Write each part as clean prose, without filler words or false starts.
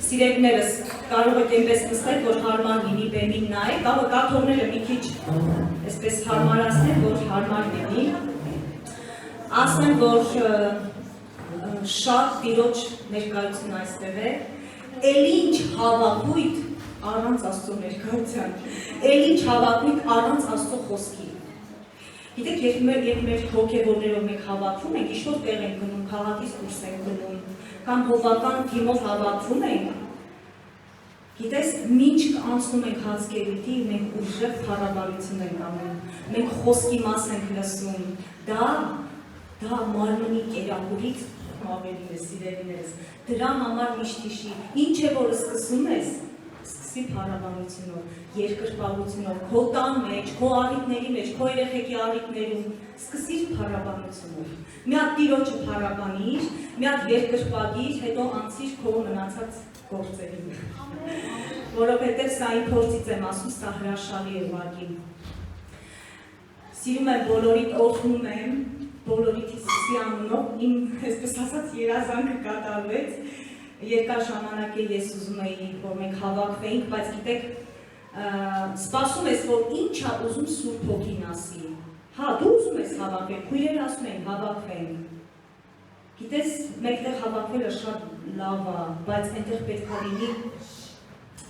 Սիրելիներս, կարող եք այնպես նստել, որ հարմար լինի բեմին նայեք, կարող եք աթոռները մի քիչ այսպես հարմարացնել, որ հարմար լինի։ Ասեմ, որ շատ տիրոջ ներկայություն այստեղ է, էլ ինչ հավաքույթ առանց Աստծո ներկայության, էլ ինչ հավաքույթ առանց Աստծո խոսքի։ Գիտեք, երբ մեր հոգևորներով մենք հավաքվում ենք, ինչ-որ տեղ ենք գնում, քաղաքից դուրս ենք գնում, կամ հովական թիմով հավաքվում ենք, գիտես, մինչ անցնում ենք Հազկերիտի, մենք ուժեղ փառաբանություն ենք անում, մենք խոսքի մաս ենք լսում, դա մարմնի կերակուրից ավելին է, սիրելիներս, դրա համար միշտ հիշի, ինչ է, որ սկսում ես, սկսի փառաբանությունով, երկրպագությունով, քո տան մեջ, քո առիթների մեջ, քո երեխեքի առիթներում, սկսիր փառաբանությունով, մի հատ Տիրոջը փառաբանիր, մի հատ երկրպագիր, հետո անցիր քո մնացած գործերին, որովհետև սա իմ փորձից եմ ասում, սա հրաշալի է ուղղակի։ Սիրում եմ բոլորիդ օգնում եմ, բոլորիդ Հիսուսի անունով, իմ այսպես ասած երազանքը կատարվեց, երկար ժամանակ է ես ուզում էի, որ մենք հավաքվեինք, բայց գիտեք, սպասում ես, որ ինչ է ուզում Սուրբ Հոգին ասի։ Հա, դու ուզում ես հավաքվել, քույրերը ասում են հավաքվենք։ Գիտես, մեկտեղ հավաքվելը շատ լավ է, բայց այնտեղ պետք է լինի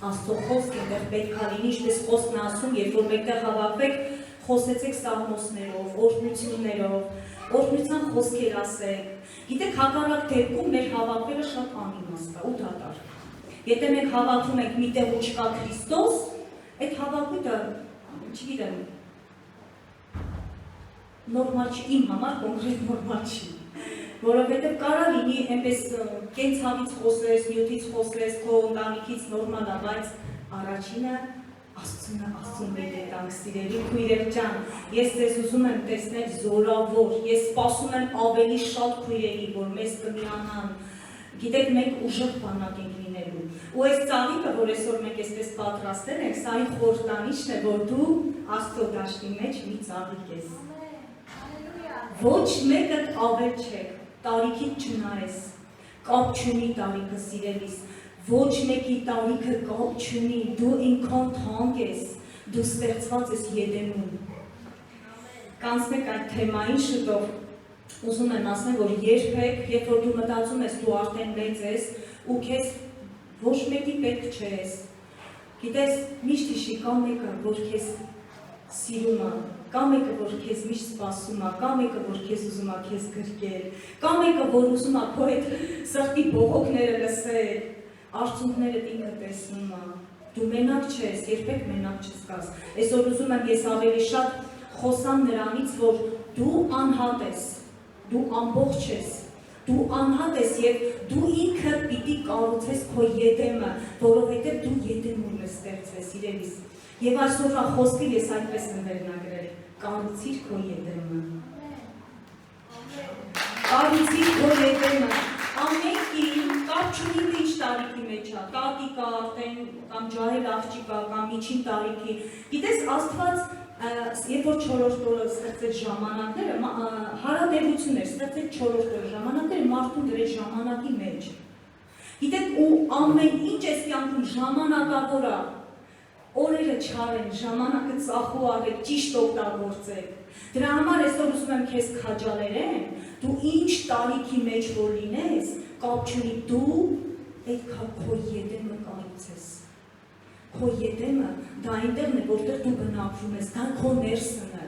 Աստծո խոսք, այնտեղ պետք է լինի, ինչպես խոսքն է ասում, երբ որ մեկտեղ հավաքվեք, խոսեցեք սաղմոսներով, օրհնություններով, օրհնության խոսքեր ասեք։ Գիտեք, հակառակ դեպքում մեր հավաքվելը շատ անիմաստ է ու դատարկ։ Եթե մենք հավաքվում ենք միտեղ ու չկա Քրիստոս, այդ հավաքույթը, չգիտեմ, նորմալ չի, իմ համար կոնկրետ նորմալ չի։ Որովհետև կարա լինի այնպես կենցաղից խոսես, նյութից խոսես, քո ընտանիքից նորմալ է, բայց առաջինը Աստծուն պետք է տանք, սիրելի քույրեր ջան, ես ձեզ ուզում եմ տեսնել զորավոր, ես սպասում եմ ավելի շատ քույրերի, որ մեզ կմիանան, գիտեք մենք ուժեղ բանակ ենք լինելու, ու այս ծաղիկը, որ այսօր մենք այսպես պատրաստել ենք, սա այն խորհրդանիշն է, որ դու Աստծո դաշտի մեջ մի ծաղիկ ես, ոչ մեկը ավել չեք, տարիքից չնայես, կապ չունի տարիքը սիրելիս, ոչ մեկի տարիքը կապ չունի, դու ինքան թանկ ես, դու ստեղծված ես Եդենում։ Կանցնենք այդ թեմային շուտով, ուզում եմ ասեմ, որ երբեք, երբ որ դու մտածում ես, դու արդեն մեծ ես, ու քեզ ոչ մեկի պետք չես։ Գիտես, միշտ հիշի կա մեկը, որ քեզ սիրում է, կա մեկը, որ քեզ միշտ սպասում է, կա մեկը, որ քեզ ուզում է քեզ գրկել, կա մեկը, որ ուզում է քո այդ սրտի բողոքները լսել, արցունքները ինքը տեսնում է, դու մենակ չես, երբեք մենակ չզգաս։ Այսօր ուզում եմ ես ավելի շատ խոսամ նրանից, որ դու անհատ ես, դու ամբողջ ես, դու անհատ ես և դու ինքը պիտի կառուցես քո Եդեմը, որովհետև դու Եդեմում ես ստեղծվել, սիրելիս։ Եվ այսօրվա խոսքը ես այդպես եմ վերնագրել, կառուցիր քո Եդեմը։ Կառուցիր քո Եդեմը, ամենքին կապ չունի ինչ տարիքի մեջ է, տատիկա արդեն կամ ջահել աղջիկա կամ միջին տարիքի։ Գիտես Աստված, երբ որ 4-րդ օրը ստեղծեց ժամանակները, հարատևություն էր, ստեղծեց 4-րդ օրը ժամանակները մարդուն դրեց ժամանակի մեջ։ Գիտեք ու ամեն ինչ այս կյանքում ժամանակավոր է, օրերը չարեն, ժամանակը ծախու արեք, ճիշտ օգտագործեք։ Դրա համար այսօր ուզում եմ քեզ քաջալերեմ, դու ինչ տարիքի մեջ որ լինես, կապ չունի, դու պետքա քո Եդեմը կառուցես։ Քո Եդեմը դա այնտեղն է, որտեղ դու բնակվում ես, դա քո ներսն է։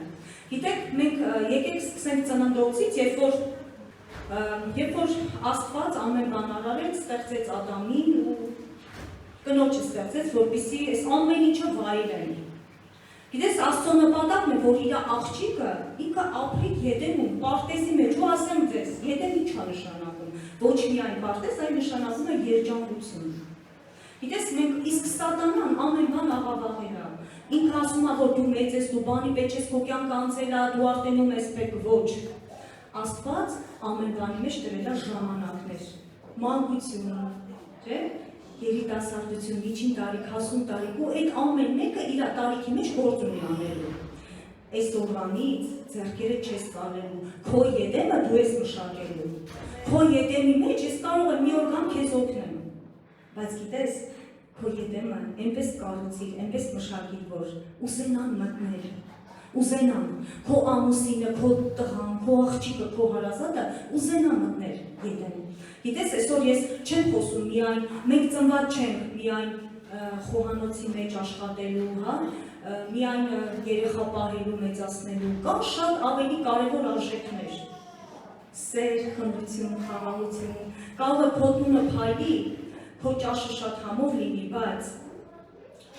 Գիտեք, մենք եկեք սկսենք ծննդոցից, երբ որ Աստված ամեն բան արարեց, ստեղծեց Ադամին ու կնոջը ստեղծեց, որպեսզի այս ամեն ինչը վայելեն։ Գիտես, Աստծո նպատակն է, որ իր աղջիկը ինքը ապրի Եդեմում, պարտեզի մեջ, ու ասեմ ձեզ, Եդեմ ինչ է նշանակում, ոչ միայն պարտեզ, այլ նշանակում է երջանկություն։ Գիտես, մենք իսկ Սատանան ամեն բան աղավաղել է, ինքը ասում է, որ դու մեծ ես, դու բանի պետք ես, քո կյանքը անցել է, դու արտենում ես պետք, ոչ։ Աստված ամեն բանի մեջ դրել է ժամանակներ, մանկություն, չէ՞։ Երիտասարդություն, միջին տարիք, հասուն տարիք ու այդ ամեն մեկը իր տարիքի մեջ գործ ունի անելու։ Այս օրվանից ձեռքերը չես ծալելու, քո Եդեմը դու ես մշակելու։ Քո Եդեմի մեջ ես կարող եմ մի օր կամ քեզ օգնեմ։ Բայց գիտես, քո Եդեմը այնպես կառուցիր, այնպես մշակիր, որ ուզենան մտնել, ուզենան, քո ամուսինը, քո տղան, քո աղջիկը, քո հարազատը ուզենան մտնել Եդեմ։ Գիտես, այսօր ես չեմ խոսում միայն, մենք ծնված չենք միայն խոհանոցի մեջ աշխատելու, հա, միայն երեխա պահելու, մեծացնելու, կան շատ ավելի կարևոր արժեքներ։ Սեր, խնդություն, խաղաղություն, կարող է քո տունը փայլի, քո ճաշը շատ համով լինի, բայց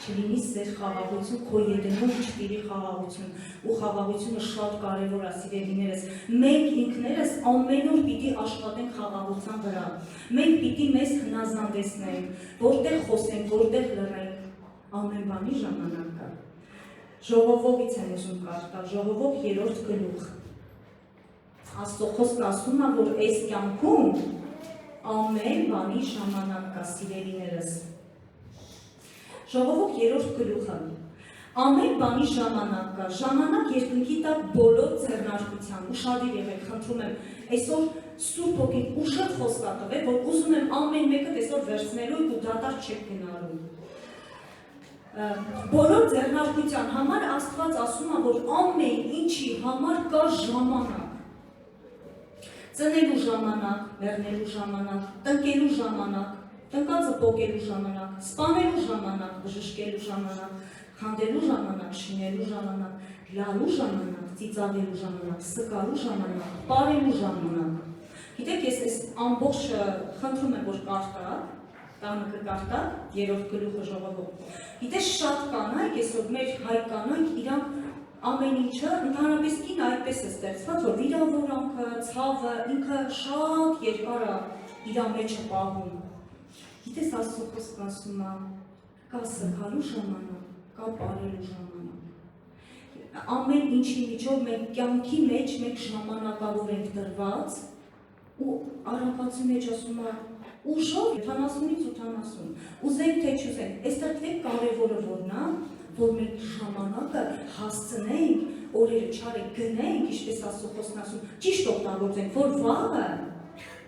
չլինի սեր խաղաղություն, քո Եդեմում չտիրի խաղաղություն, ու խաղաղությունը շատ կարևոր է, սիրելիներս։ Մենք ինքներս ամեն օր պիտի աշխատենք խաղաղության վրա։ Մենք պիտի մեզ հնազանդեցնենք, որտեղ խոսենք, որտեղ լռենք, ամեն բանի ժամանակ կա։ Ժողովողից եմ ուզում կարդալ, Ժողովող 3-րդ գլուխ։ Աստծո խոսքը ասում է, որ այս կյանքում ամեն բանի ժամանակ կա, սիրելիներս։ Ժողովող 3-րդ գլուխը, ամեն բանի ժամանակ կա, ժամանակ երկնքի տակ բոլոր ձեռնարկության, ուշադիր եղեք, խնդրում եմ, այսօր Սուրբ Հոգին ուժեղ խոսք ա տվել, որ ուզում եմ ամեն մեկը այսօր վերցնելու ու դատարկ չեք գնալու։ Բոլոր ձեռնարկության համար Աստված ասում է, որ ամեն ինչի համար կա ժամանակ։ Ծնելու ժամանակ, մեռնելու ժամանակ, տնկելու ժամանակ, տնկածը պոկելու ժամանակ, սպանելու ժամանակ, բժշկելու ժամանակ, խանդելու ժամանակ, շինելու ժամանակ, լալու ժամանակ, ծիծաղելու ժամանակ, սկալու ժամանակ, պարելու ժամանակ։ Գիտեք, ես այս ամբողջ խնդրում եմ, որ կարդաք, տանը կկարդաք, 3-րդ գլուխը Ժողովող։ Գիտես, շատ կանայք, այսօր մեր հայ կանայք իրանք ամեն ինչը ընդհանրապես կին այդպես է ստեղծված, որ վիրավորանքը, ցավը ինքը շատ երկար է իր մեջը պահում։ Գիտես Աստծո խոսքը ասում է, կա սգալու ժամանակ, կա պարելու ժամանակ։ Ամեն ինչի միջով մենք կյանքի մեջ մենք ժամանակավոր ենք դրված ու առակացի մեջ ասում է ուժով 70-ից 80, ուզենք թե չուզենք, այստեղ թե կարևորը որն է, որ մենք ժամանակը հասցնենք, օրերը չարեք գնենք, ինչպես Աստծո խոսքն ասում, ճիշտ օգտագործենք, որ վաղը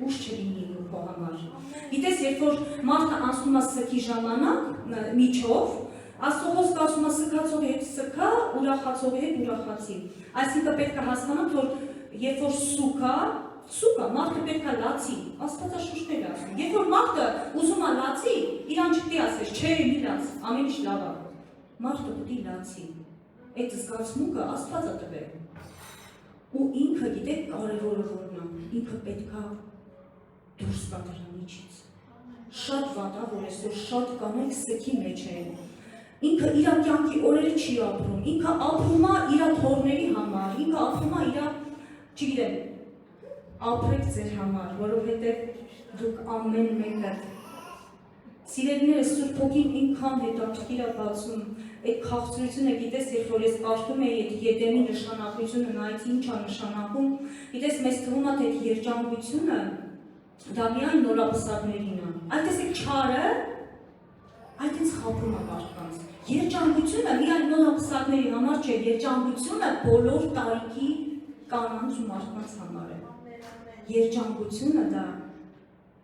ուժ չլինի քո համար։ Գիտես, երբ որ մարդը անցնում է սգի ժամանակ միջով, Աստծո խոսքը ասում է սգացողի հետ սգա, ուրախացողի հետ ուրախացի։ Այսինքն պետք է հասկանանք, որ երբ որ սուկա, մարդը պետք է լացի, Աստվածաշունչն է ասում։ Երբ որ մարդը ուզում է լացի, իրան չպետք է ասես, չէ, մի լաց, ամեն ինչ լավ է։ Մարդը պետք է լացի։ Այդ զգացմունքը Աստվածը տվել։ Ու ինքը գիտեք կարևորը որն է, ինքը պետք է դուրս գա դրա միջից։ Շատ վատ է, որ այսօր շատ կանայք սգի մեջ են։ Ինքը իր կյանքի օրերը չի ապրում, ինքը ապրում է իր թորների համար, ինքը ապրում է իր, չգիտեմ, ապրեք ձեր համար, որովհետև դուք ամեն մեկը սիրելիներս Սուրբ Հոգին ինքան հետաքրքիր է բացում այդ քաղցրությունը, գիտես, երբ որ ես կարդում էի այդ Եդեմի նշանակությունը, նայեցի ինչ է նշանակում, գիտես, մեզ թվում է թե երջանկությունը դա միայն նորապսակներին է, այդ տեսեք չարը, այդ ինձ խաբում է մարդկանց, երջանկությունը միայն նորապսակների համար չէ, երջանկությունը բոլոր տարիքի կանանց ու մարդկանց համար է, երջանկությունը դա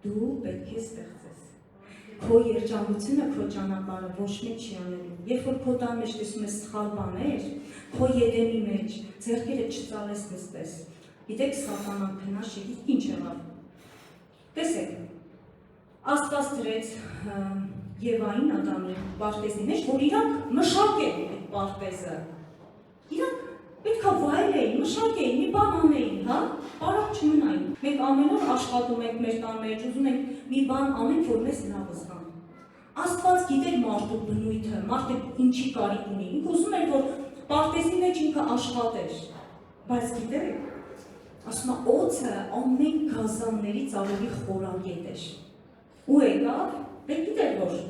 դու պետք է ստեղծես, քո երջանկությունը քո ճանապարհը ոչ մեկ չի անելու, երբ որ քո տան մեջ տեսնում ես սխալ բաներ, քո Եդեմի մեջ ձեռքերը չծալես նստես, գիտեք սատանան քնաշ եկի ինչ եղավ, տեսեք, Աստված դրեց Եվային Ադամին պարտեզի մեջ, որ իրանք մշակեն այդ պարտեզը, իրանք պետք է վայելեին, մշակեին, մի բան անեին, հա, պարապ չմնային, մենք ամեն օր աշխատում ենք մեր տան մեջ, ուզում ենք մի բան անենք, որ մեզ լավ զգան, Աստված գիտեր մարդու բնույթը, մարդը ինչի կարիք ունի, ինքը ուզում էր, որ պարտեզի մեջ ինքը աշխատեր, բայց գիտեք, ասում է օձը ամեն գազաններից ավելի խորագետ էր, ու եկավ, պետք գիտեր, որ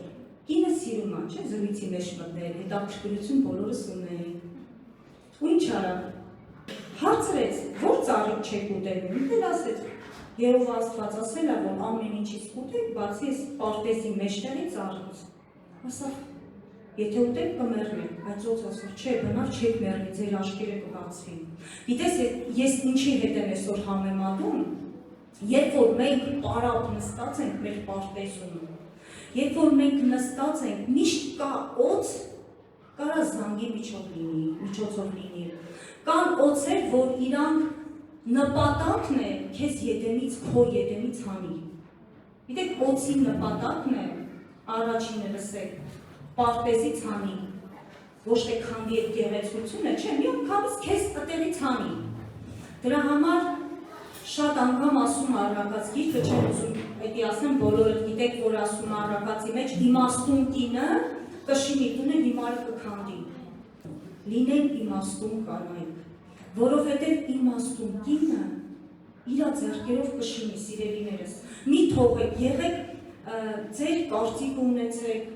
կինը սիրում է, չէ, զրույցի մեջ մտնել, հետաքրքրություն բոլորս ունեին, ու ինչ արավ, հարցրեց, որ ծառիկ չեք ուտելու, ինքն ասեց, Երևի Աստված ասել է, որ ամեն ինչից կուտեք, բացի այս պարտեզի մեջտեղի ծառից, ասավ, եթե ուտեք կմեռնեք, բայց ոնց ասում, չէ, բնավ չեք մեռնի, ձեր աչքերը կբացվի։ Գիտես, ես ինչի հետ եմ այսօր համեմատում, երբ որ մենք պարապ նստած ենք մեր պարտեզում, երբ որ մենք նստած ենք, միշտ կա օձ, կարա զանգի միջոցով լինի, կան օձեր, որ իրանք նպատակն է քեզ Եդեմից, քո Եդեմից հանի։ Գիտեք, օձի նպատակն է, առաջինը լսեք, պարտեզից հանի, ոչ թե քանդի այդ գեղեցկությունը, չէ, մի անգամից քեզ այդտեղից հանի։ Դրա համար շատ անգամ ասում առակաց գիրքը, չեմ ուզում պետք է ասեմ, բոլորը գիտեք, որ ասում առակացի մեջ իմաստուն կինը կշինի տունը հիմարը կքանդի։ Լինենք իմաստուն կանայք, որովհետև իմաստուն կինը իր ձեռքերով կշինի, սիրելիներս, մի թողեք, եղեք ձեր կարծիքը ունեցեք,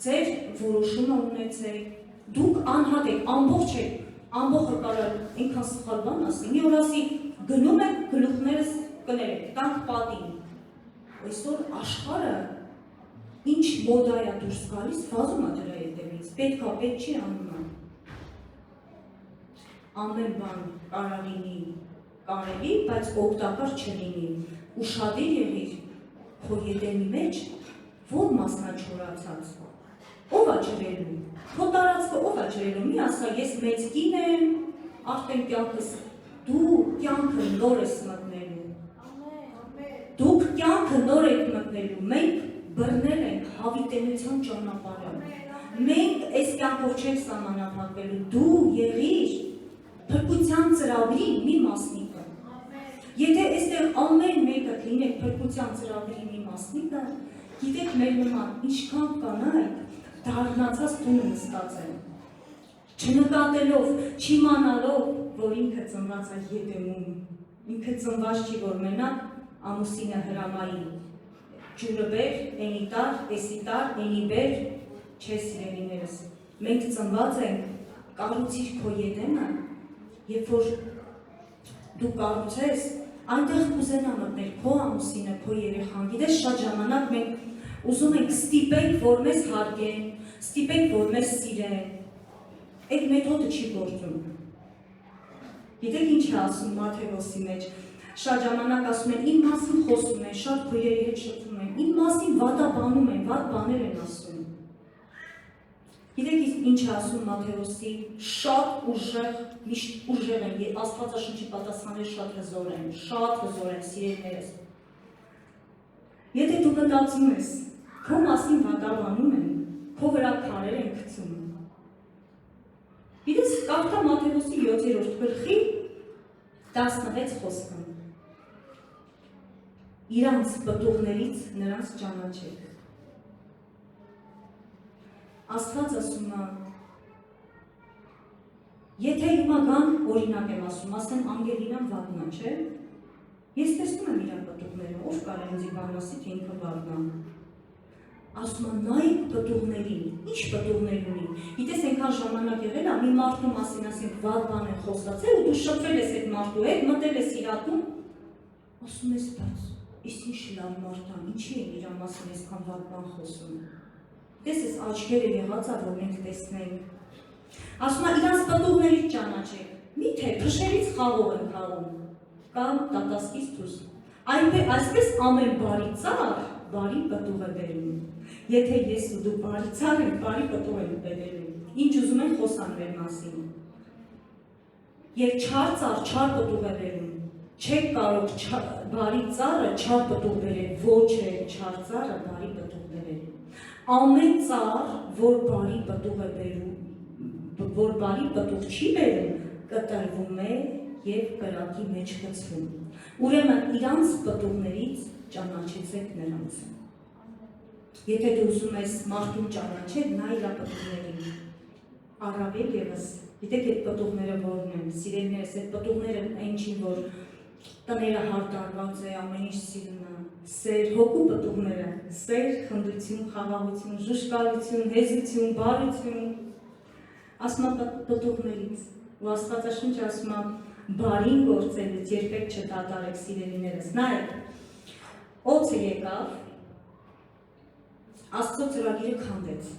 ձեր որոշումը ունեցեք, դուք անհատ եք, ամբողջ եք, ամբողջը կարող ինքան սխալ բան ասի, մի օր ասի գնում եք գլուխներս կներեք, տանք պատին, այսօր աշխարհը ինչ մոդա է դուրս գալիս, վազում է դրա հետևից, պետք է, պետք չի անում է, ամեն բան կարող լինի կարելի, բայց օգտակար չլինի, ուշադիր եղիր քո Եդեմի մեջ, որ մասնա չորացած, ով է ջրելու, քո տարածքը ով է ջրելու, մի ասա ես մեծ կին եմ, արդեն կյանքս, դու կյանքը նոր ես մտնելու, դուք կյանքը նոր եք մտնելու, մենք բռնել ենք հավիտենության ճանապարհը, մենք այս կյանքով չենք սահմանափակվելու, դու եղիր փրկության ծրագրի մի մասնիկը, եթե այստեղ ամեն մեկը լինեք փրկության ծրագրի մի մասնիկը, գիտեք մեր նման ինչքան կանայք դառնացած տունը նստած են, չնկատելով, չիմանալով, որ ինքը ծնված է Եդեմում, ինքը ծնված չի, որ մենակ ամուսինը հրամայի, ջուրը բեր, էնի տար, էսի տար, էնի բեր, չէ սիրելիներս, մենք ծնված ենք, կառուցիր քո Եդեմը, երբ որ դու կառուցես, այնտեղ կուզենա մտնել քո ամուսինը, քո երեխան, գիտես շատ ժամանակ մենք ուզում ենք ստիպենք, որ մեզ հարգեն, ստիպենք, որ մեզ սիրեն, այդ մեթոդը չի գործում։ Գիտեք ինչ է ասում Մատթեոսի մեջ, շատ ժամանակ ասում են, իմ մասին խոսում են, շատ քույրերի հետ շփվում են, իմ մասին վատաբանում են, վատ բաներ են ասում։ Գիտեք ինչ է ասում Մատթեոսի, շատ ուժեղ, միշտ ուժեղ են, Աստվածաշնչի պատասխանները շատ հզոր են, սիրելիներս։ Եթե դու մտածում ես, քո մասին վատաբանում են, քո վրա քարեր են գցում։ Գիտես, կարդա Մատթեոսի 7-րդ գլխի 16 խոսքը։ Իրանց պտուղներից նրանց ճանաչեք։ Աստված ասում է, եթե հիմա գան, օրինակ եմ ասում, ասեմ Անգելինան վատնա, չէ՞։ Ես տեսնում եմ իր պտուղները, ով կարող ինձ բան ասի, թե ինքը վատնա։ Ասում է, նայեք պտուղներին, ինչ պտուղներ ունի։ Գիտես այնքան ժամանակ եղել է, մի մարդու մասին ասենք վատ բան են խոստացել ու դու շփվել ես այդ մարդու հետ, մտել ես իր ակում, ասում ես, բայց իսկ ինչ լավ մարդ է, ինչի են իր մասին այսքան վատ բան խոսում։ Տես ես աչքերը եղած է, որ մենք տեսնենք։ Ասում է, իրանց պտուղներից ճանաչեք, միթե փշերից խաղող են խաղում, կամ տատասկից դուրս։ Այսպես ամեն բարի ծառ բարի պտուղ է բերում։ Եթե ես ու դու բարի ծառ ենք, բարի պտուղ ենք բերում։ Ինչ ուզում են խոսան մեր մասին։ Եվ չար ծառ չար պտուղ է բերում։ Չեք կարող բարի ծառը չար պտուղ բերել, ոչ է չար ծառը բարի պտուղ բերել։ Ամեն ծառ, որ բարի պտուղ է բերում, որ բարի պտուղ չի բերում, կտրվում է եւ կրակի մեջ գցվում։ Ուրեմն իրանց պտուղներից ճանաչեցեք նրանց։ Եթե դու ուզում ես մարդուն ճանաչել, նա իր պտուղներին։ Առավել ևս, գիտեք այդ պտուղները որն են, սիրելիներս, այդ պտուղները այնչին, որ տները հարդարված է, ամեն ինչ սիրում է, սեր, հոգու պտուղները, սեր, խնդություն, խաղաղություն, ժուշկալություն, հեզություն, բարություն, ասում է պտուղներից, ու Աստվածաշունչը ասում է բարին գործելուց երբեք չդադարեք սիրելիներս, նայեք, օձը եկավ, Աստծո ծրագիրը քանդեց,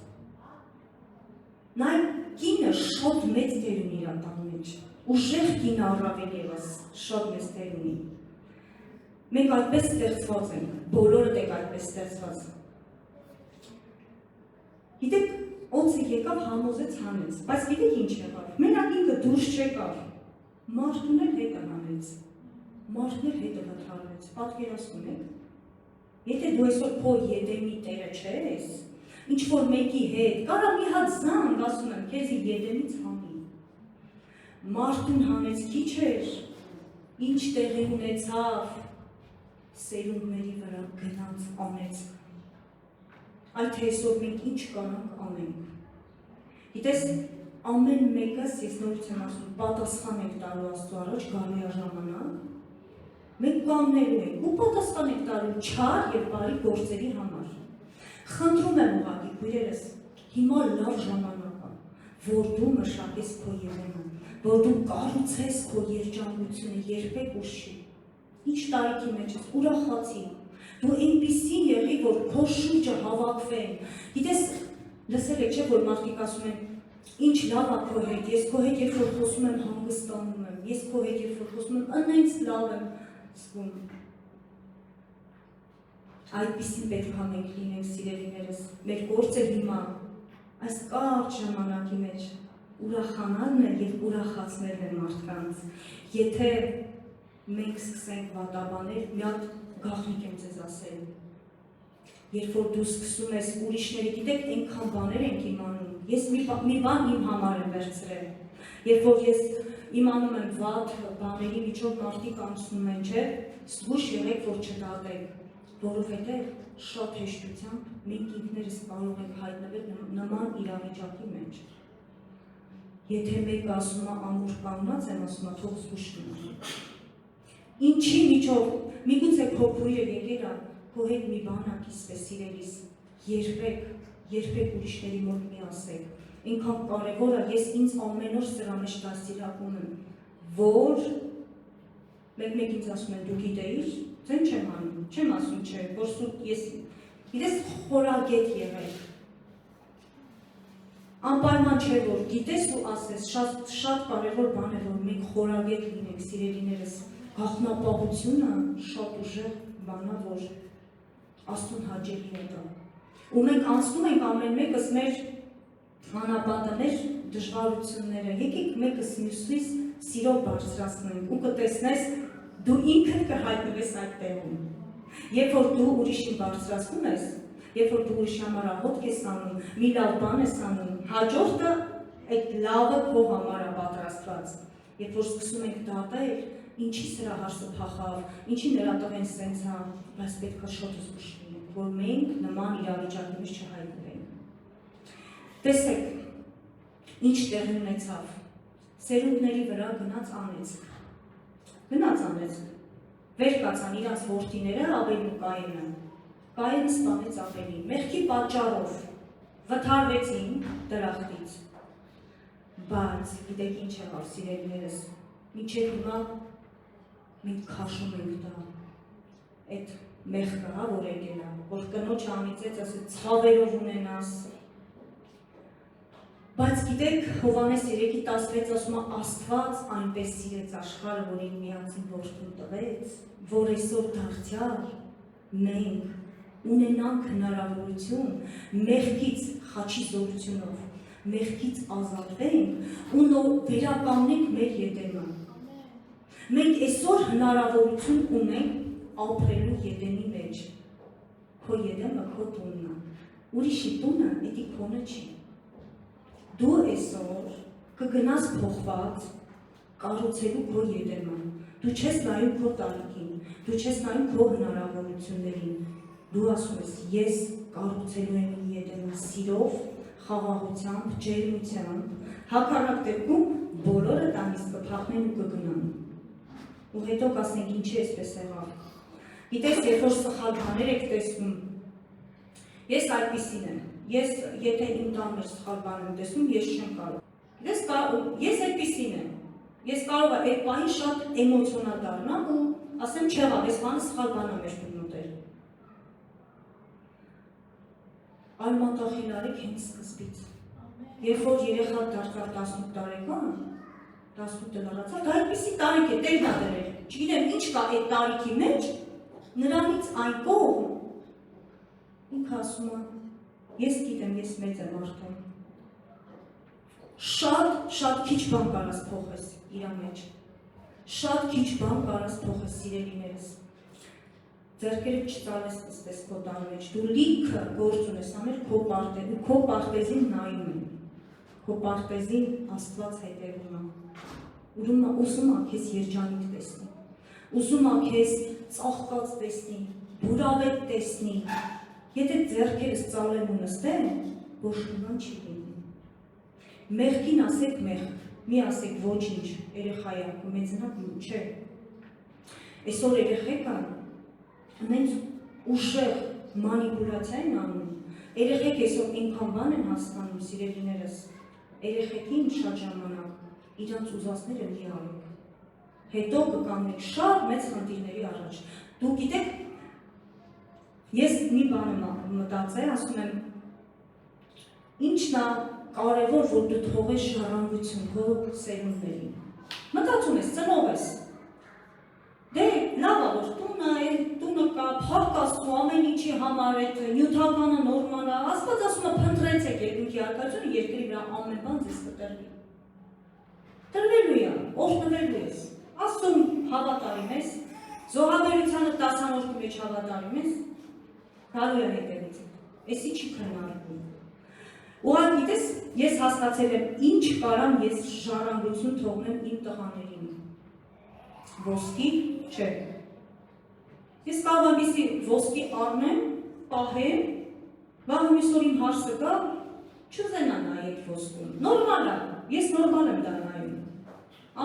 նայեք, կինը շատ մեծ դեր ունի իր տան մեջ, ուժեղ կինը առավել ևս շատ մեծ դեր ունի, մենք այդպես ստեղծված ենք, բոլորդ եք այդպես ստեղծված, գիտեք, օձը եկավ համոզեց հանեց, բայց գիտեք ինչ եղավ, մենակ ինքը դուրս չեկավ, մարդուն էլ հետը հանեց, մարդն էլ հետը վթարվեց, պատկերացնում եք, եթե դու այսօր քո Եդեմի տերը չես, ինչ-որ մեկի հետ, կարա մի հատ զանգ, ասում եմ, քեզի Եդեմից հանի, մարդուն հանեց քիչ էր, ինչ տեղի ունեցավ, սերունդների վրա գնաց անեց, այդ այսօր մենք ինչ կանանք անենք, գիտես, ամեն մեկս, ես նորից եմ ասում, պատասխան եք տալու Աստծո առաջ, գալու է ժամանակ, մենք կաննելու ենք ու պատասխան եք տալու չար և բարի գործերի համար։ Խնդրում եմ ուղղակի քույրերս, հիմա լավ ժամանակ է, որ դու մշակես քո Եդեմը, որ դու կառուցես քո երջանկությունը, երբեք ուշ չի։ Ինչ տարիքի մեջ ես, ուրախացի, դու այնպիսին եղի, որ քո շուրջը հավաքվեն։ Գիտես, լսել եք չէ, որ մարդիկ ասում են, ինչ լավ է քո հետ, ես քո հետ երբ որ խոսում եմ հանգստանում եմ, ես քո հետ երբ որ խոսում եմ ինձ լավ եմ զգում։ Այդպիսին պետք է մենք լինենք սիրելիներս, մեր գործը հիմա այս կարճ ժամանակի մեջ ուրախանալն է և ուրախացնելն է մարդկանց։ Եթե մենք սկսենք վատաբանել, մի հատ գաղտնիք եմ ձեզ ասել։ Երբ որ դու սկսում ես ուրիշների, գիտեք, այնքան բաներ ենք իմանում, ես մի բան իմ համար եմ վերցրել, երբ որ ես իմանում եմ վատ բաների միջով մարդիկ անցնում են, չէ, զգույշ եղեք, որ չդատեք, որովհետև շատ հեշտությամբ մենք ինքներս կարող ենք հայտնվել նման իրավիճակի մեջ։ Եթե մեկը ասում է ամուր կանգնած եմ, ասում է թող զգուշ լինի։ Ինչի միջով, միգուցե քո քույրը եկել է, քո հետ մի բան ակիսպես սիրելիս, երբեք ուրիշների մոտ մի ասեք։ Ինքան կարևոր է, ես ինձ ամեն օր սրա մեջ դաստիարակում եմ, որ մեկ ինձ ասում են դու գիտեիր, ձեն չեմ անում, չեմ ասում չէ, որ սուտ ես գիտես խորագետ եղեք։ Անպայման չէ, որ գիտես ու ասես, շատ կարևոր բան է, որ մենք խորագետ լինենք, սիրելիներս, գաղտնապահությունը շատ ուժեղ բան է, որ Աստծուն հաճելի է դա։ Ու մենք անցնում ենք ամեն մեկս մեր անապատը, մեր դժվարությունները, եկեք մեկս մյուսից սիրով բարձրացնենք ու կտեսնես դու ինքդ կհայտնվես այդ տեղում։ Երբ որ դու ուրիշին բարձրացնում ես, երբ որ դու ուրիշի համար աղոթք ես անում, մի լավ բան ես անում, հաջորդը այդ լավը քո համար է պատրաստված։ Երբ որ սկսում ենք դատել, ինչի սրա հարսը փախավ, ինչի նրա տղեն սենց է, բայց պետք է շատ զգուշ լինենք, որ մենք նման իրավիճակի մեջ չհայտնվենք։ Տեսեք, ինչ տեղի ունեցավ, սերունդների վրա գնաց անեծք, վեր կացան իրանց որդիները Աբելն ու Կայենը, Կայենը սպանեց Աբելին, մեղքի պատճառով վթարվեցին դրախտից, բայց գիտեք ինչ եղավ սիրելիներս, մինչև հիմա մենք քաշում ենք դա, այդ մեղքը, որ եկել է, որ կնոջը անիծեց, ասեց ցավերով ունենաս, բայց գիտեք Հովհաննես 3:16 ասում է Աստված այնպես սիրեց աշխարհը, որ իր միածին որդուն տվեց, որ այսօր դարձյալ մենք ունենանք հնարավորություն մեղքից խաչի զորությունով, մեղքից ազատվենք ու վերականգնենք մեր Եդենը։ Մենք այսօր հնարավորություն ունենք ապրելու Եդենի մեջ։ Քո Եդենը քո տունն է, ուրիշի տունը դա քոնը չի։ Դու այսօր կգնաս փոխված կառուցելու քո Եդենը։ Դու չես նայում քո տարիքին, դու չես նայում քո հնարավորություններին։ Դու ասում ես ես կառուցելու եմ իմ Եդենը սիրով, խաղաղությամբ, ջերմությամբ, հակառակ դեպքում բոլորը տանից կփախնեն ու կգնան։ Ու հետո կասենք ինչի էսպես եղավ։ Գիտես, երբ որ սխալ բաներ եք տեսնում, ես այդպիսին եմ։ Ես եթե իմ տան մեջ սխալ բան եմ տեսնում, ես չեմ կարող։ Ես այդպիսին եմ։ Ես կարող եմ այդ բանի շատ էմոցիոնալ դառնամ ու ասեմ չեղավ, այս բանը սխալ բան է մեր մոտել։ Այլ մատախիլ արեք հենց սկզբից։ Երբ որ երեխա դարձավ 18 տարեկան, 18-ը լրացավ, դա այդպիսի տարիք է, տերն է դրել։ Չգիտեմ ինչ կա այդ տարիքի մեջ, նրանից այն կողմ ինքը ասում է ես գիտեմ, ես մեծ եմ արդեն, շատ քիչ բան կարաս փոխես իրա մեջ, շատ քիչ բան կարաս փոխես սիրելիներս, ձեռքերը չծալես ըստես քո տան մեջ, դու լիքը գործ ունես անել քո պարտեզին, քո պարտեզին նայում են, քո պարտեզին Աստված հետևում է, ուզում է քեզ երջանիկ տեսնի, ուզում է քեզ ծաղկած տեսնի, բուրավետ տեսնի, եթե ձեռքերս ծալեմ ու նստեմ, ոչ նման չի լինի։ Մեղքին ասեք մեղք, մի ասեք ոչինչ, երեխա է, մեծնակ չէ։ Այսօր երեխեքը նենց ուժեղ մանիպուլյացիա են անում, երեխեք այսօր ինքան բան են հասկանում, սիրելիներս, երեխեքին շատ ժամանակ իրանց ուզածները մի արեք, հետո կկանգնեք շատ մեծ խնդիրների առաջ։ Դու գիտեք, ես մի բան եմ մտածել, ասում եմ, ինչն է կարևոր, որ դու թողես ժառանգություն քո սերունդներին։ Մտածում ես, ծնող ես։ Դե լավ է, որ տունը կա, փառք Աստծո, ամեն ինչի համար այդ նյութականը նորմալ է, Աստված ասում է փնտրեցեք երկնքի առկայությունը, երկրի վրա ամեն բան ձեզ կտրվի։ Տրվելու է, օրհնվելու ես։ Աստծուն հավատարիմ ես, զոհաբերությանը 10-րդ մեջ հավատարիմ ես, գալու է հետևից, էսի չի քննարկվում։ Ուղղակի գիտես, ես հասկացել եմ, ինչ կարամ ես ժառանգություն թողնեմ իմ տղաներին։ Ոսկի չէ։ Ես կարող եմ իսի ոսկի առնեմ, պահեմ, վաղ մյուս օր իմ հարսը կա, չուզենա նայ այդ ոսկում։ Նորմալ է, Ես նորմալ եմ դա նայում։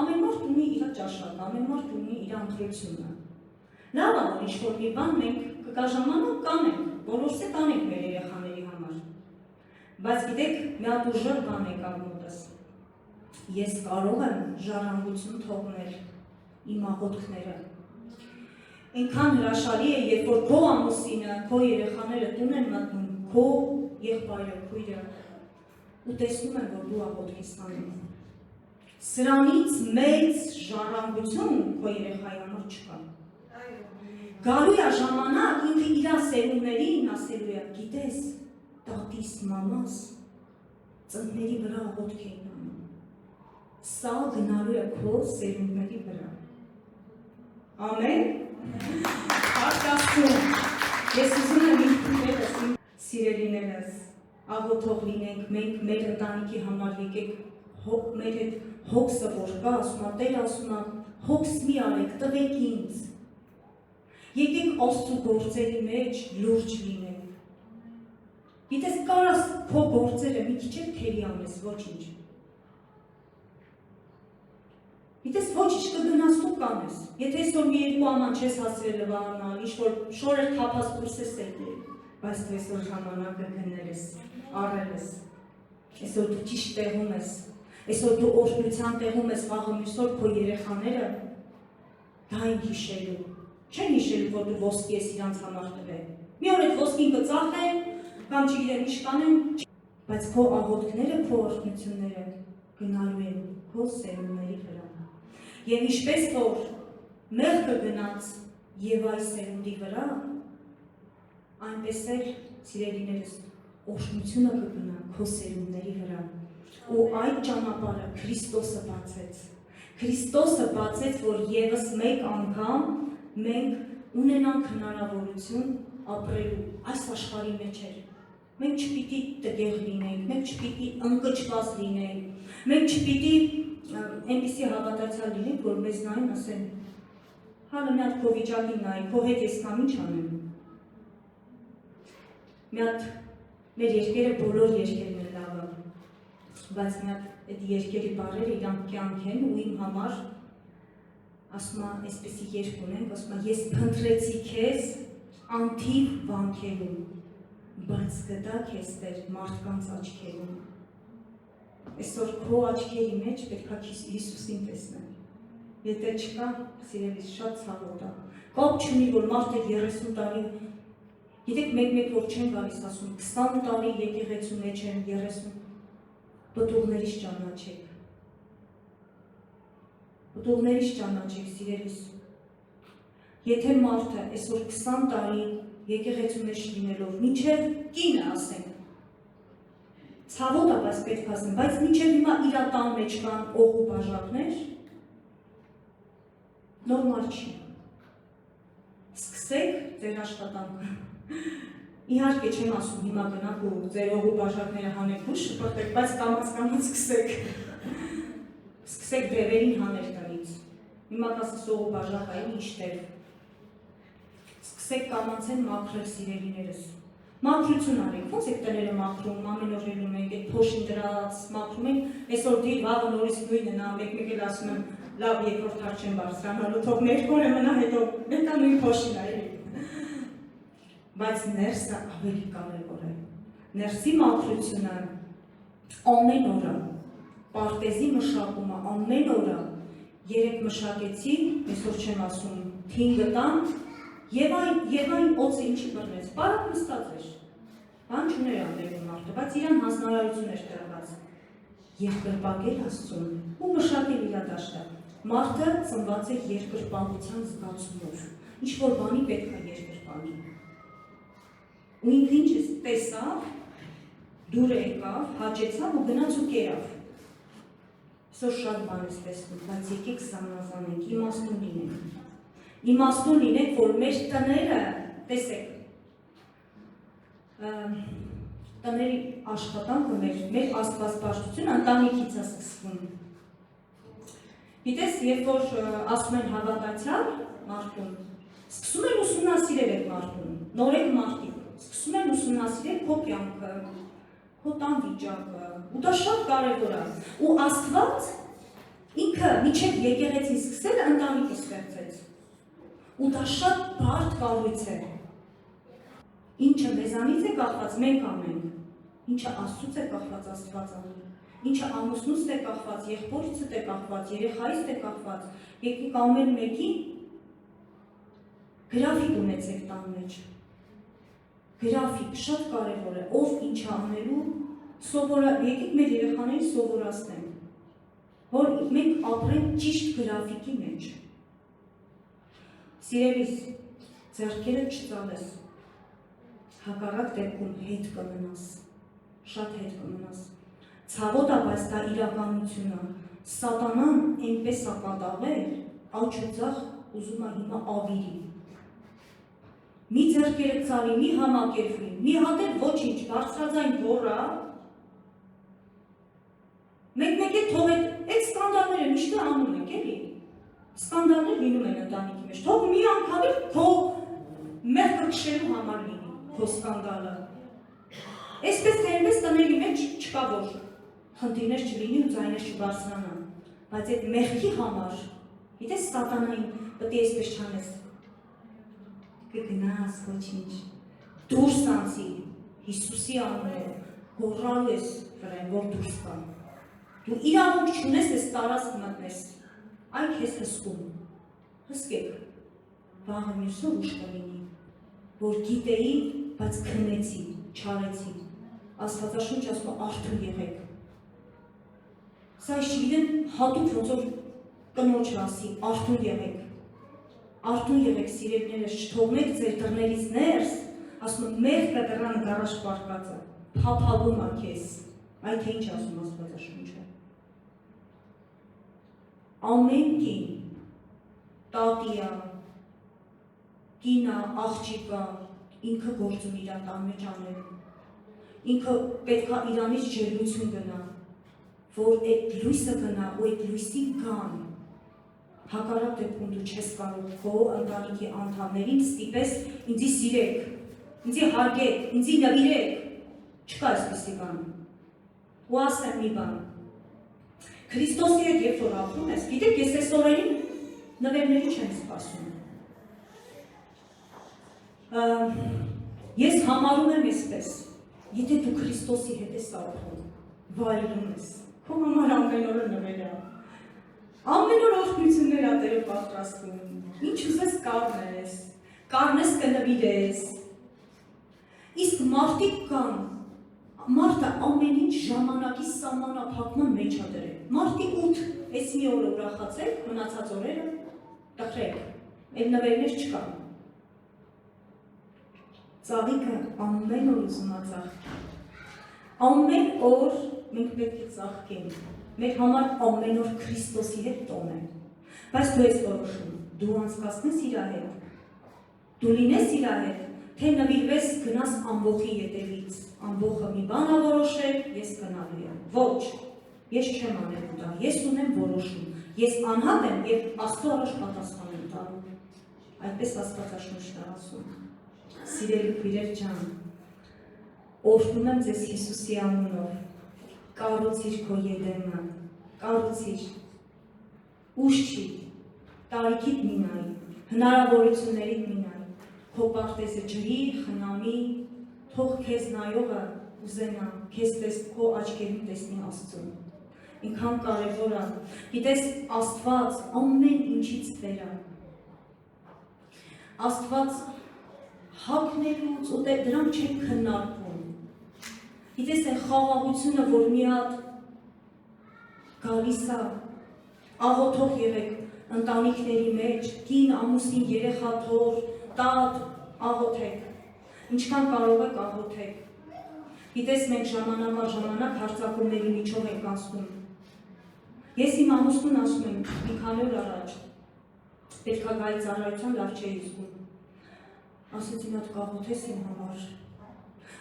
Ամեն մարդ ունի իր ճաշակը, ամեն մարդ ունի իր ընտրությունը։ Լավ է, որ ինչ-որ մի բան մենք կգա ժամանակ կանենք, որոշե կանենք մեր երեխաների համար։ Բայց գիտեք, մի հատ ուժեղ բան եկավ մոտս։ Ես կարող եմ ժառանգություն թողնել իմ աղոթքները։ Այնքան հրաշալի է, երբ որ քո ամուսինը, քո երեխաները տուն են մտնում, քո եղբայրը, քույրը, ու տեսնում են, որ դու աղոթք ես անում։ Սրանից մեծ ժառանգություն քո երեխայի համար չկա։ Գալու է ժամանակ ինքը իր սերունդներին ասելու է, գիտես, տատիս, մամաս, ծնկների վրա աղոթք էին անում։ Սա գնալու է քո սերունդների վրա։ Ամեն։ Արտասում։ Ես ուզում եմ իմ քույրերս, իմ սիրելիներս, աղոթող լինենք, մենք մեր ընտանիքի համար եկեք մեր հետ հոգսը որ կա, ասում է, Տեր ասում է, հոգս մի արեք, տվեք ինձ։ Եկեք Աստծու գործերի մեջ լուրջ լինենք։ Գիտես, կարաս քո գործերը մի քիչ էլ թերի անես, ոչինչ։ Գիտես, ոչինչ կգնաս դու կանես։ Եթե այսօր մի երկու աման չես հասրել լվանալ, ինչ-որ շորեր թափած դուրս ես եկել, բայց դու այսօր ժամանակը գնել ես, առել ես։ Այսօր դու ճիշտ տեղում ես, այսօր դու օրհնության տեղում ես, վաղը մյուսօր քո երեխաները դա են հիշելու։ Չեն հիշելու, որ դու ոսկի ես իրանց համար տվել։ Մի օր այդ ոսկին կծախեն, կամ չգիտեմ ինչ կանեն, բայց քո աղոթքները, քո օրհնությունները գնալու են քո սերունդների վրա։ Եվ ինչպես որ մեղքը գնաց Եվայի սերունդի վրա, այնպես էլ սիրելիներս օրհնությունը կգնա քո սերունդների վրա։ Ու այդ ճանապարհը Քրիստոսը բացեց։ Քրիստոսը բացեց, որ եւս մեկ անգամ մենք ունենանք հնարավորություն ապրելու այս աշխարհի մեջ։ Մենք չպիտի տգեղ լինենք, մենք չպիտի ընկճված լինենք, մենք չպիտի այնպիսի հավատացյալ լինենք, որ մեզ նայեն ասեն, հալը մի հատ քո վիճակին նայի, քո հետ ես կամ ինչ անեմ։ Մի հատ մեր երկերը բոլոր երկերն են լավը, բայց մի հատ այդ երկերի բառերը իրանք կյանք են ու իմ համար ասում է, այսպեսի երկ ունենք, ասում է, ես փնտրեցի քեզ անթիվ վանքերում, բայց գտա քեզ Տեր մարդկանց աչքերում։ Այսօր քո աչքերի մեջ պետք է Հիսուսին տեսնել։ Եթե չկա, սիրելիս, շատ ցավոտ է։ Կապ չունի, որ մարդը 30 տարի, գիտեք, մեկ որ չեն գալիս ասում, 20 տարի եկեղեցու մեջ են 30, պտուղներից ճանաչեք։ Պտուղներից ճանաչեք, սիրելիս։ Եթե մարդը այսօր 20 տարի եկեղեցու մեջ լինելով, մինչև կինը ասենք, ցավոտ է, բայց պետք ասեմ, բայց մինչև հիմա իր տան մեջ կան օղու բաժակներ, նորմալ չի։ Սկսեք ձեր աշխատանքը։ Իհարկե չեմ ասում հիմա գնաք ու ձեր օղու բաժակները հանեք ու շպրտեք, բայց կամաց սկսեք։ Սկսեք դևերին հանել տնից։ Հիմա կասես օղու բաժակային ինչ տեղ։ Սկսեք կամացեն մաքրել սիրելիներս։ Մաքրություն արեք, ոնց եք տները մաքրում, ամեն օր ելնում ենք, այդ փոշին դրած մաքրում ենք, այսօր դի վաղը նորից նույնն է, մեկ էլ ասում եմ, լավ երկրորդ հարց չեմ բարձրանալու, թող երկու օրը մնա հետո, մեկա նույն փոշին է էլի։ Բայց ներսը ավելի կարևոր է։ Ներսի մաքրությունը ամեն օրը, պարտեզի մշակումը ամեն օրը, երեք մշակեցի, այսօր չեմ ասում, թինգը տան, Եվ այն օծը ինչի բռնեց, պարակ նստած էր, բան չուներ ամերում մարդը, բայց իրան հանձնարարություն էր տրված, երկրպագել Աստծուն ու մշակել իր դաշտը, մարդը ծնված է երկրպագության զգացումով, ինչ-որ բանի պետք է երկրպագի, ու ինքը ինչ տեսավ, դուր եկավ, հաճեցավ ու գնաց ու կերավ, սոր շատ բան ես տեսնում, բայց եկեք զանազանենք, իմաստուն լինենք, իմաստուն լինենք, որ մեր տները, տեսեք, տների աշխատանքը մեր աստվածպաշտությունը ընտանիքից է սկսվում։ Գիտես, երբ որ ասում են հավատացյալ մարդուն, սկսում են ուսումնասիրել այդ մարդուն, նորեկ մարդիկ, սկսում են ուսումնասիրել քո կյանքը, քո տան վիճակը, ու դա շատ կարևոր է։ Ու Աստված ինքը միջև եկեղեցին սկսել ընտանիք ստեղծեց։ Ու դա շատ բարդ կառույց է։ Ինչը մեզանից է կախված, մենք անենք, ինչը Աստծուց է կախված, Աստված անի, ինչը ամուսնուց է կախված, եղբորիցդ է կախված, երեխայից է կախված, եկեք ամեն մեկին գրաֆիկ ունեցեք տան մեջ։ Գրաֆիկ շատ կարևոր է, ով ինչ անելու, եկեք մեր երեխաներին սովորացնենք, որ մենք ապրենք ճիշտ գրաֆիկի մեջ։ Սիրելիս, ձեռքերը չծալես, հակառակ դեպքում հետ կմնաս, շատ հետ կմնաս։ Ցավոտ է, բայց դա իրականություն է։ Սատանան այնպես է կատաղել, աջ ու ձախ ուզում է հիմա ավիրի։ Մի ձեռքերը ծալի, մի համակերպվի, մի հատ էլ ոչինչ, բարձրաձայն գոռա։ Մեկ-մեկ էլ թող այդ սկանդալները միշտ անում ենք, էլի։ Սկանդալներ լինում են ընտանիքի մեջ, թող մի անգամ էլ քո մեղքը քշելու համար լինի, քո սկանդալը։ Այսպես թե այնպես տների մեջ չկա որ խնդիրներ չլինի ու ձայներ չբարձրանան, բայց այդ մեղքի համար, գիտես սատանային պետք է այսպես չանես, կգնաս ոչինչ, դուրս անցի, Հիսուսի անունով, գոռալու ես վրան, որ դուրս կան, դու իրավունք չունես ես տարածք մտնես, այ քեզ հսկում, հսկեք, վաղը մյուսով ուշ կլինի, որ գիտեի, բայց քնեցի, չարեցի, Աստվածաշունչ ասում է արթուն եղեք։ Սա չգիտեմ հատուկ ոնց որ կնոջ ասի, արթուն եղեք։ Արթուն եղեք սիրելիներս, չթողնեք ձեր դռներից ներս, ասում եմ մեղքը դռան գարաժ պարկածը, փափագում է քեզ։ Այ թե ինչ ասում Աստվածաշունչը։ Ամեն կին, տատիա, կինա, աղջիկա, ինքը գործում իր տան մեջ անելու։ Ինքը պետքա իրանից ջերմություն գնա, որ այդ լույսը գնա ու այդ լույսի գան, հակառակ դեպքում դու չես կարող քո ընտանիքի անդամներին ստիպես ինձի սիրեք, ինձի հարգեք, ինձի նվիրեք, չկա այսպիսի բան։ Ու ասեմ մի բան, Քրիստոսի հետ երբ որ ապրում ես, գիտեք ես այս օրերին նվերների չեմ սպասում։ Ես համարում եմ այսպես, եթե դու Քրիստոսի հետ ես ապրում, վայելում ես, քո համար ամեն օրը նվեր է, ամեն օր օրհնություններ ա Տերը պատրաստում, ինչ ուզես կառնես կնվիրես, իսկ մարդիկ կան, մարդը ամեն ինչ ժամանակի սահմանափակման մեջ ա դրել, մարդիկ 8, այս մի օրը ուրախացեք, մնացած օրերը տխրեք, այդ նվերներ չկան։ Ծաղիկը ամեն օր ուզում է ծաղկի, ամեն օր մենք պետք է ծաղկենք, մեր համար ամեն օր Քրիստոսի հետ տոն է, բայց դու ես որոշում, դու անցկացնես իր հետ, դու լինես իր հետ, թե նվիրվես գնաս ամբոխի ետևից, ամբոխը մի բան ա որոշել, ես գնալու եմ, ոչ, ես չեմ անելու դա, ես ունեմ որոշում, ես անհատ եմ և Աստծո առաջ պատասխան եմ տալու, այդպես Աստվածաշունչն է ասում, սիրելի քույրեր ջան, օրհնում եմ ձեզ Հիսուսի անունով, կառուցիր քո Եդեմը, կառուցիր, ուշ չի, տարիքիդ մի նայի, հնարավորություններիդ մի նայի, քո պարտեզը ջրի, խնամի, թող քեզ նայողը ուզենա, քեզ քո աչքերում տեսնի Աստծուն, ինքան կարևոր է, գիտես Աստված ամեն ինչից վեր է, Աստված հագնելուց ու դրանք չեն քննարկվում, գիտես այն խաղաղությունը, որ մի հատ գալիս է, աղոթող եղեք ընտանիքների մեջ, կին, ամուսին, երեխա, թոր, տատ, աղոթեք, ինչքան կարող եք աղոթեք, գիտես մենք ժամանակ հարձակումների միջով ենք անցնում, ես իմ ամուսնուն ասում եմ մի քանի օր առաջ, պետք է գայի ծառայության լավ չէի զգում, ասեցի նա կաղոթես իմ համար,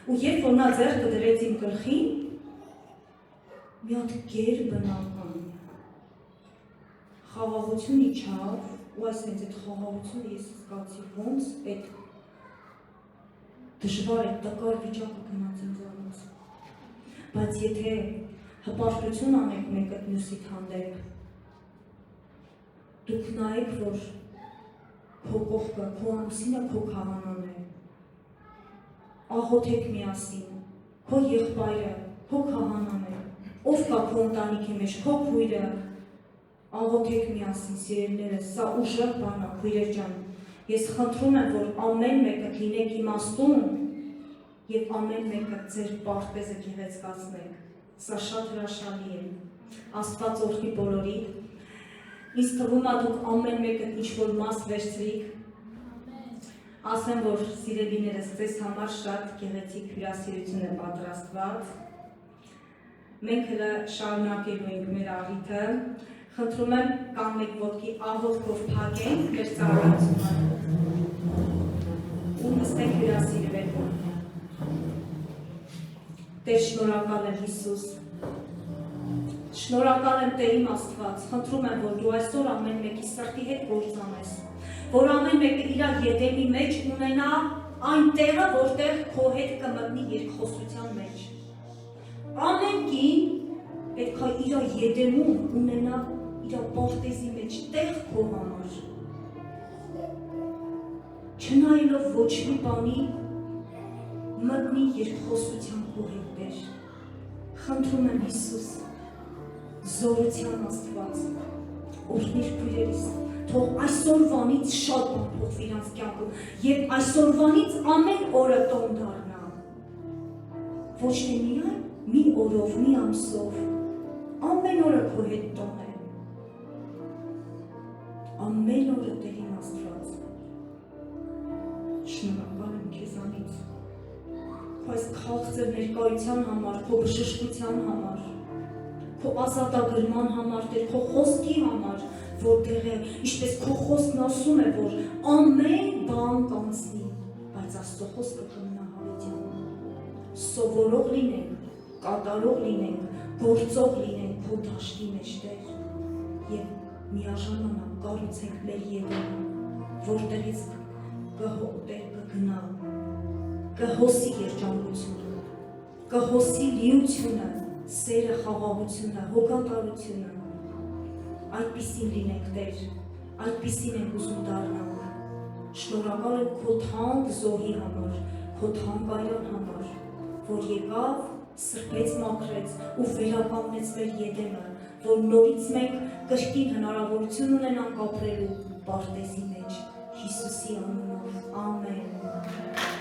ու երբ որ նա ձեռքը դրեց իմ գլխին, մի հատ գեր բնական, խաղաղություն իջավ, ու այսպես այդ խաղաղությունը ես զգացի ոնց այդ դժվար այդ տկար վիճակը գնաց ինձանից, բայց եթե հպարտություն անեք մեկը մյուսիդ հանդեպ, դուք նայեք, որ քո կողքը, քո ամուսինը քո քահանան է, աղոթեք միասին, քո եղբայրը քո քահանան է, ով կա քո ընտանիքի մեջ, քո քույրը, աղոթեք միասին, սիրելիներս, սա ուժեղ բան է, քույրեր ջան, ես խնդրում եմ, որ ամեն մեկը լինեք իմաստուն եւ ամեն մեկը ձեր պարտեզը գեղեցկացնեք, սա շատ հրաշալի է, Աստված օրհնի բոլորին, ինձ թվում է դուք ամեն մեկը ինչ-որ մաս վերցրիք, ասեմ, որ սիրելիներս ձեզ համար շատ գեղեցիկ հյուրասիրություն է պատրաստված, մենք հլը շարունակելու ենք մեր առիթը, խնդրում եմ կանգնեք ոտքի աղոթքով փակենք մեր ծառայությունը ու նստենք հյուրասիրվելու։ Տեր շնորհակալ եմ Հիսուս, շնորհակալ եմ Տեր իմ Աստված, խնդրում եմ, որ դու այսօր ամեն մեկի սրտի հետ գործ անես, որ ամեն մեկը իր եդեմի մեջ ունենա այն տեղը, որտեղ քո հետ կմտնի երկխոսության մեջ։ Ամեն կին պետք է իր եդեմում ունենա իր պարտեզի մեջ տեղ քո համար։ Չնայելով ոչ մի բանի մտնի երկխոսության քո հետ Տեր։ Խնդրում եմ Հիսուս, զորության Աստված, օրհնիր քույրերիս, թող այսօրվանից շատ բան փոխվի իրանց կյանքում եւ այսօրվանից ամեն օրը տոն դառնա։ Ոչ թե միայն մի օրով, մի ամսով, ամեն օրը քո հետ տոն է։ Ամեն օրը Տեր իմ Աստված։ Շնորհակալ եմ քեզանից։ Քո այս քաղցր ներկայության համար, քո բժշկության համար, քո ազատագրման համար, Տեր, քո խոսքի համար, որտեղ է, ինչպես քո խոսքն ասում է, որ ամեն բան կանցնի, բայց Աստծո խոսքը կմնա հավիտյան։ Սովորող լինենք, կատարող լինենք, գործող լինենք քո դաշտի մեջ, Տեր, եւ միաժամանակ կառուցենք մեր եդեմը, որտեղից Տեր կգնա, կհոսի երջանկությունը, կհոսի լիությունը, սերը, խաղաղությունը, հոգատարությունը, այդպիսին լինենք Տեր, այդպիսին ենք ուզում դառնալ, շնորհակալ եմ քո թանկ զոհի համար, քո թանկ այրան համար, որ եկավ, սրբեց մաքրեց ու վերականգնեց մեր եդեմը, որ նորից մենք կրկին հնարավորություն ունենանք ապրելու պարտեզի մեջ, Հիսուսի անունով, ամեն։